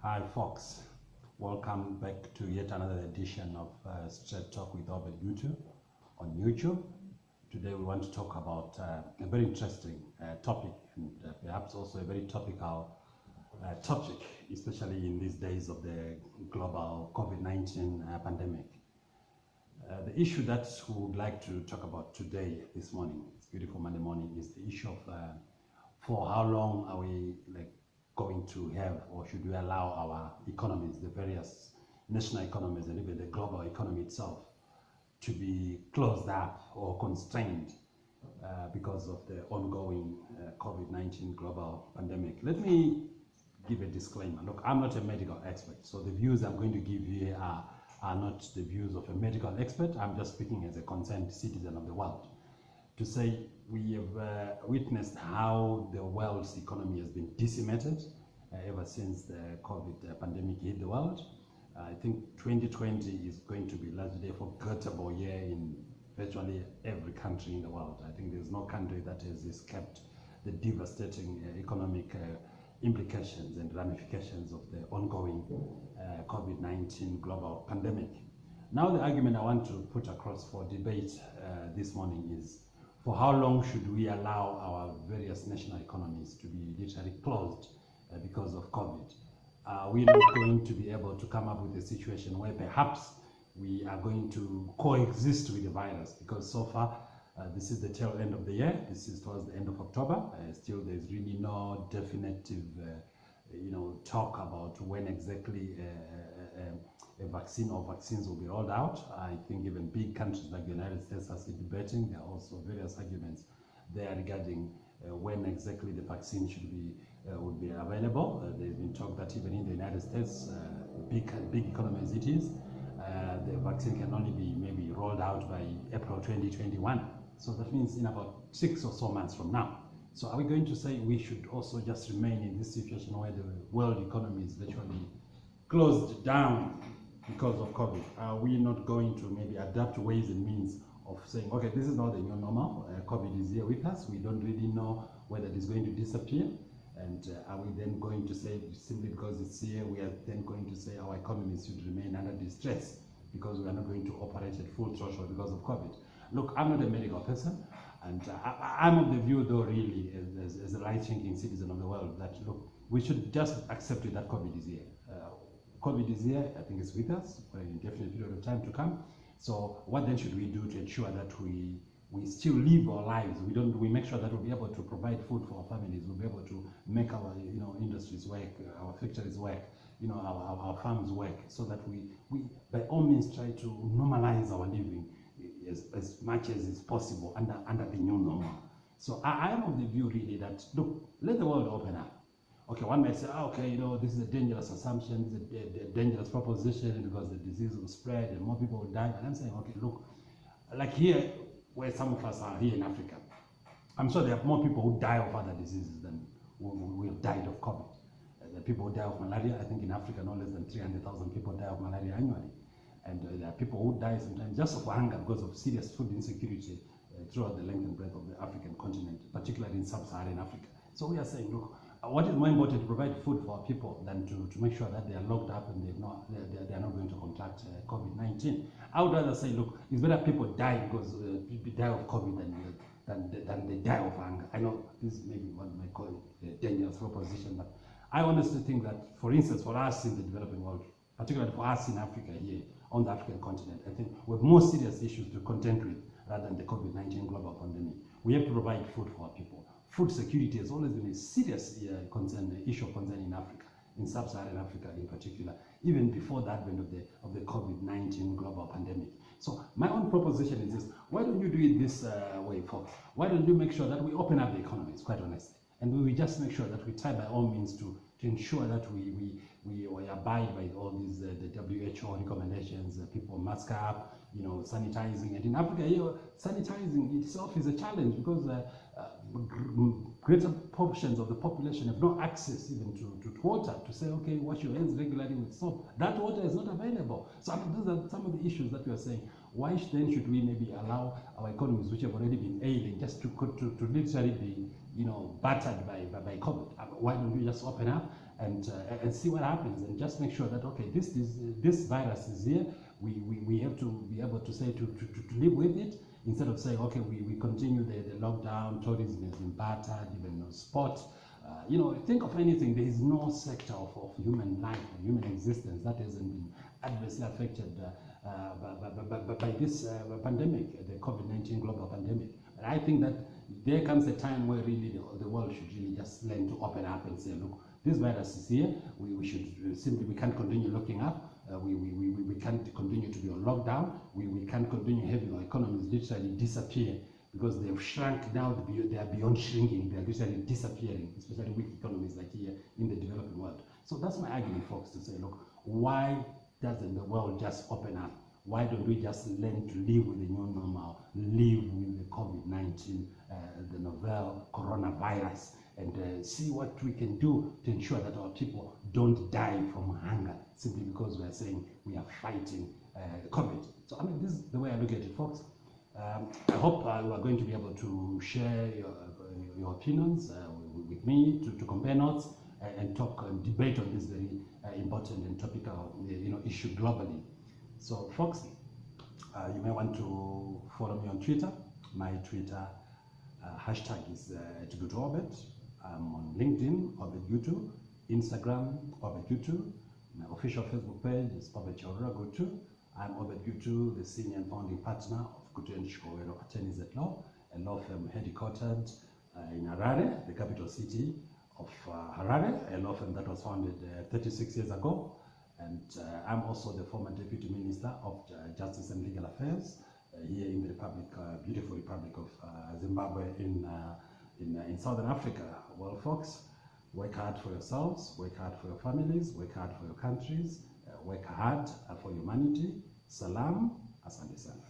Hi folks, welcome back to yet another edition of Straight Talk with Obert Gutu on YouTube. Today we want to talk about a very interesting topic and perhaps also a very topical topic, especially in these days of the global COVID-19 pandemic. The issue that we would like to talk about today, this morning, it's beautiful Monday morning, is the issue of for how long are we going to have, or should we allow our economies, the various national economies and even the global economy itself, to be closed up or constrained because of the ongoing COVID-19 global pandemic. Let me give a disclaimer. Look, I'm not a medical expert, so the views I'm going to give here are not the views of a medical expert. I'm just speaking as a concerned citizen of the world to say we have witnessed how the world's economy has been decimated ever since the COVID pandemic hit the world. I think 2020 is going to be largely a forgettable year in virtually every country in the world. I think there's no country that has escaped the devastating economic implications and ramifications of the ongoing COVID-19 global pandemic. Now the argument I want to put across for debate this morning is, for how long should we allow our various national economies to be literally closed because of COVID? Are we not going to be able to come up with a situation where perhaps we are going to coexist with the virus? Because so far, this is the tail end of the year. This is towards the end of October. Still, there's really no definitive, talk about when exactly a vaccine or vaccines will be rolled out. I think even big countries like the United States are still debating. There are also various arguments there regarding when exactly the vaccine would be available. There's been talk that even in the United States, big economy as it is, the vaccine can only be maybe rolled out by April 2021. So that means in about 6 or so months from now. So are we going to say we should also just remain in this situation where the world economy is virtually closed down because of COVID? Are we not going to maybe adapt ways and means of saying, okay, this is not the new normal, COVID is here with us, we don't really know whether it is going to disappear, and are we then going to say, simply because it's here, we are then going to say our economies should remain under distress because we are not going to operate at full throttle because of COVID? Look, I'm not a medical person, and I'm of the view, though, really, as a right-thinking citizen of the world, that, look, we should just accept it that COVID is here. COVID is here, I think it's with us for an indefinite period of time to come. So what then should we do to ensure that we still live our lives? We make sure that we'll be able to provide food for our families, we'll be able to make our industries work, our factories work, our farms work, so that we by all means try to normalize our living as much as is possible under the new normal. So I am of the view really that, look, let the world open up. Okay, one might say, this is a dangerous assumption, this is a dangerous proposition because the disease will spread and more people will die. And I'm saying, okay, look, like here, where some of us are here in Africa, I'm sure there are more people who die of other diseases than who have died of COVID. The people who die of malaria, I think in Africa, no less than 300,000 people die of malaria annually. And there are people who die sometimes just of hunger because of serious food insecurity throughout the length and breadth of the African continent, particularly in sub-Saharan Africa. So we are saying, look, what is more important to provide food for our people than to make sure that they are locked up and they are not going to contract COVID-19? I would rather say, look, it's better people die because people die of COVID than they die of hunger. I know this maybe one might call it a dangerous proposition, but I honestly think that, for instance, for us in the developing world, particularly for us in Africa here, on the African continent, I think we have more serious issues to contend with rather than the COVID-19 global pandemic. We have to provide food for our people. Food security has always been a serious issue of concern in Africa, in sub-Saharan Africa in particular, even before the advent of the COVID-19 global pandemic. So my own proposition is this: why don't you do it this way, folks? Why don't you make sure that we open up the economies, quite honestly, and we just make sure that we try by all means to ensure that we abide by all these the WHO recommendations, people mask up, sanitizing. And in Africa, sanitizing itself is a challenge because greater portions of the population have no access even to water, to say, okay, wash your hands regularly with soap. That water is not available. So those are some of the issues that we are saying. Why then should we maybe allow our economies, which have already been ailing, just to literally be battered by COVID? Why don't we just open up and see what happens, and just make sure that, okay, this virus is here. We have to be able to say to live with it, instead of saying, okay, we continue the lockdown. Tourism has been battered, even sport. You know, think of anything. There is no sector of human life, human existence that hasn't been adversely affected by this pandemic, the COVID-19 global pandemic. And I think that there comes a time where really the world should really just learn to open up and say, look, this virus is here. We should simply, we can't continue looking up. We can't continue to be on lockdown. We can't continue having our economies literally disappear, because they've shrunk now. They are beyond shrinking. They are literally disappearing, especially weak economies like here in the developing world. So that's my argument, folks, to say, look, why doesn't the world just open up? Why don't we just learn to live with the new normal, live with the COVID-19, the novel coronavirus, and see what we can do to ensure that our people don't die from hunger simply because we are saying we are fighting COVID. So I mean, this is the way I look at it, folks. I hope you are going to be able to share your opinions with me, to compare notes and talk and debate on this very important and topical issue globally. So folks, you may want to follow me on Twitter. My Twitter hashtag is @Gutu. I'm on LinkedIn, Obert Gutu, Instagram, Obert Gutu. My official Facebook page is Obert Gutu. I'm Obert Gutu, the senior and founding partner of Gutu and Shikowero Attorneys at Law, a law firm headquartered in Harare, the capital city of Harare, a law firm that was founded 36 years ago. And I'm also the former Deputy Minister of Justice and Legal Affairs here in the beautiful Republic of Zimbabwe in Southern Africa. Well, folks, work hard for yourselves, work hard for your families, work hard for your countries, work hard for humanity. Salam, asante sana.